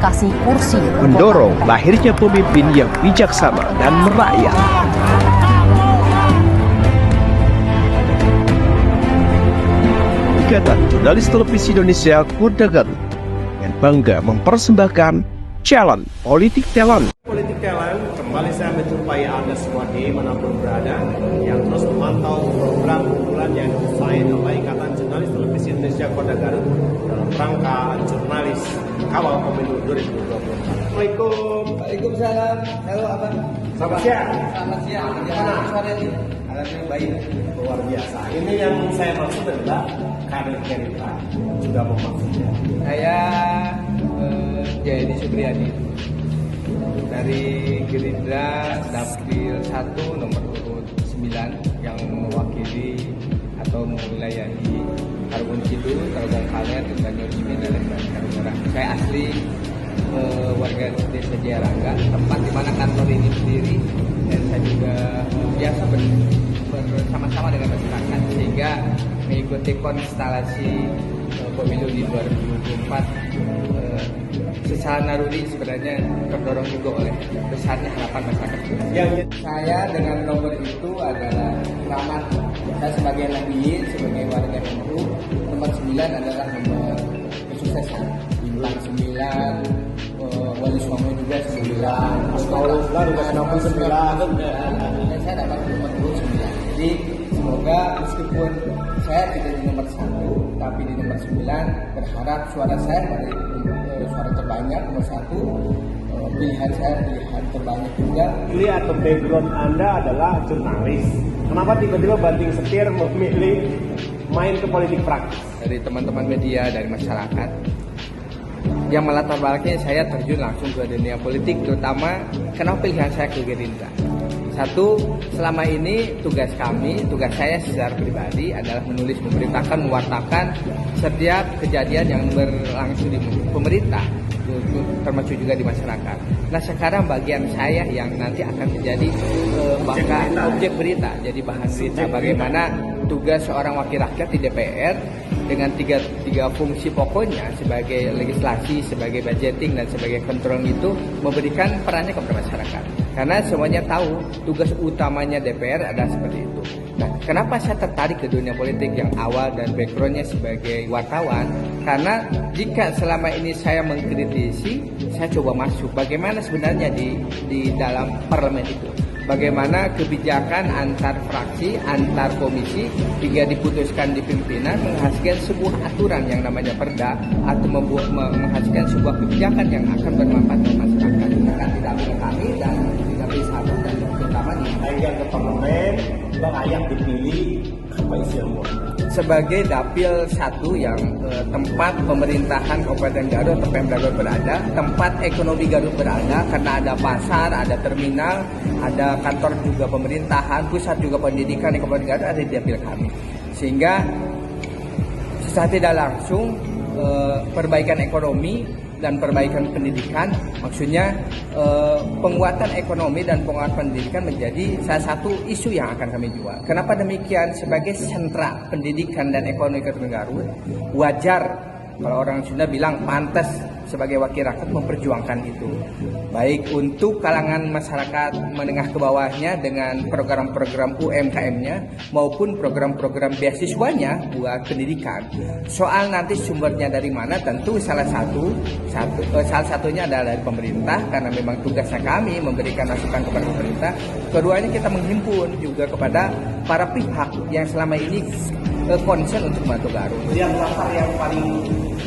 kualifikasi kursi mendorong lahirnya pemimpin yang bijaksana dan merakyat. Ikatan Jurnalis Televisi Indonesia Kuda Garut dengan bangga mempersembahkan Challenge Politik Talent. Politik Talent, kembali saya menjumpai Anda semua di manapun berada yang terus memantau program unggulan yang didesain oleh Ikatan Jurnalis Televisi Indonesia Kota Garut dalam rangka jurnalis kawal pemilu 2024. Assalamualaikum. Waalaikumsalam. Halo abang. Selamat siang. Selamat siang. Gimana? Sore ini. Alhamdulillah baik. Luar biasa. Ini yang saya maksud adalah kader Gerindra juga memaksudnya. Saya Jayadi Supriyadi dari Gerindra Dapil 1 nomor urut 9 yang mewakili atau mewilayahi Karbon Kidul, Tarogong Kaler, dan Nyorjimi dan Karungora. Saya asli warga Desa Jayarangga, tempat di mana kantor ini berdiri, dan saya juga biasa bersama-sama dengan masyarakat sehingga mengikuti konstelasi pemilu di 2024 secara naruri sebenarnya terdorong juga oleh besarnya harapan masyarakat. Saya dengan nomor itu adalah selamat. Saya sebagai nahdien, sebagai warga NU, nomor 9 adalah nomor kesuksesan. Bintang 9, Wali Songo juga 9, Astagfirullah juga 99. dan saya dapat nomor 9. Jadi semoga meskipun saya tidak di nomor 1, tapi di nomor 9, berharap suara saya dari suara terbanyak nomor 1, pilihan saya pilihan terbanyak juga. Ini atau background Anda adalah jurnalis. Kenapa tiba-tiba banting setir memilih main ke politik praktis? Dari teman-teman media, dari masyarakat yang melatar belakangnya saya terjun langsung ke dunia politik, terutama kenapa pilihan saya ke Gerindra. Satu, selama ini tugas saya secara pribadi adalah menulis, memberitakan, mewartakan setiap kejadian yang berlangsung di pemerintah, termasuk juga di masyarakat. Nah sekarang bagian saya yang nanti akan menjadi objek berita, jadi bahan berita. Bagaimana tugas seorang wakil rakyat di DPR dengan tiga fungsi pokoknya sebagai legislasi, sebagai budgeting, dan sebagai kontrol itu memberikan perannya kepada masyarakat. Karena semuanya tahu tugas utamanya DPR adalah seperti itu. Nah, kenapa saya tertarik ke dunia politik yang awal dan backgroundnya sebagai wartawan? Karena jika selama ini saya mengkritisi, saya coba masuk bagaimana sebenarnya di dalam parlemen itu. Bagaimana kebijakan antar fraksi, antar komisi hingga diputuskan di pimpinan menghasilkan sebuah aturan yang namanya perda atau menghasilkan sebuah kebijakan yang akan bermanfaat bagi masyarakat. Akan didampingi kami dan didampingi sahabat dan terutama di Akhirnya ke parlemen, layak dipilih apa isinya? sebagai dapil 1 yang tempat pemerintahan Kabupaten Garut atau Pemda Garut berada, tempat ekonomi Garut berada karena ada pasar, ada terminal, ada kantor juga pemerintahan, pusat juga pendidikan di Kabupaten Garut ada di dapil kami. Sehingga secara tidak langsung perbaikan ekonomi dan perbaikan pendidikan, maksudnya penguatan ekonomi dan penguatan pendidikan menjadi salah satu isu yang akan kami jual. Kenapa demikian? Sebagai sentra pendidikan dan ekonomi Kabupaten Garut, wajar kalau orang Sunda bilang pantas sebagai wakil rakyat memperjuangkan itu. Baik untuk kalangan masyarakat menengah ke bawahnya dengan program-program UMKM-nya maupun program-program beasiswanya buat pendidikan. Soal nanti sumbernya dari mana tentu salah satunya adalah dari pemerintah karena memang tugasnya kami memberikan masukan kepada pemerintah. Keduanya kita menghimpun juga kepada para pihak yang selama ini concern untuk membantu Garut. Yang latar yang paling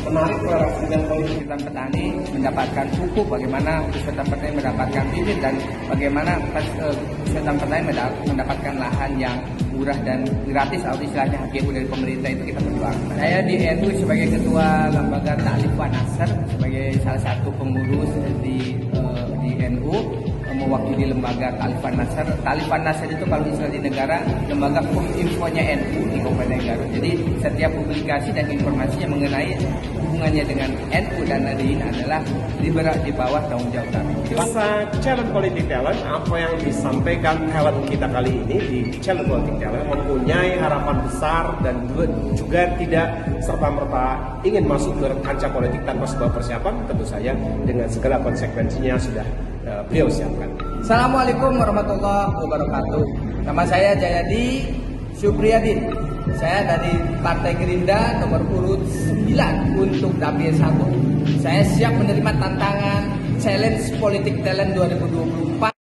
menarik relasi dengan politik Kesulitan petani mendapatkan pupuk, bagaimana kesulitan petani mendapatkan bibit, dan bagaimana kesulitan petani mendapatkan lahan yang murah dan gratis atau istilahnya HGU dari pemerintah itu kita perjuangkan. Saya di NU sebagai ketua lembaga Ta'lif wa Nasr, sebagai salah satu pengurus di NU mewakili lembaga Khalifan Nasr. Khalifan Nasr itu kalau istilah di negara, lembaga infonya NU di Kabupaten Garut. Jadi setiap publikasi dan informasi yang mengenai hubungannya dengan NU dan Nahdiyin adalah di bawah tanggung jawab kami. Masa Challenge Politik Talent, apa yang disampaikan talent kita kali ini di Challenge Politik Talent mempunyai harapan besar dan juga tidak serta-merta ingin masuk ke kancah politik tanpa sebuah persiapan, tentu saja dengan segala konsekuensinya sudah beliau siapkan. Assalamualaikum warahmatullahi wabarakatuh. Nama saya Jayadi Supriyadin. Saya dari Partai Gerindra nomor urut 9 untuk Dapil 1. Saya siap menerima tantangan Challenge Politik Talent 2024.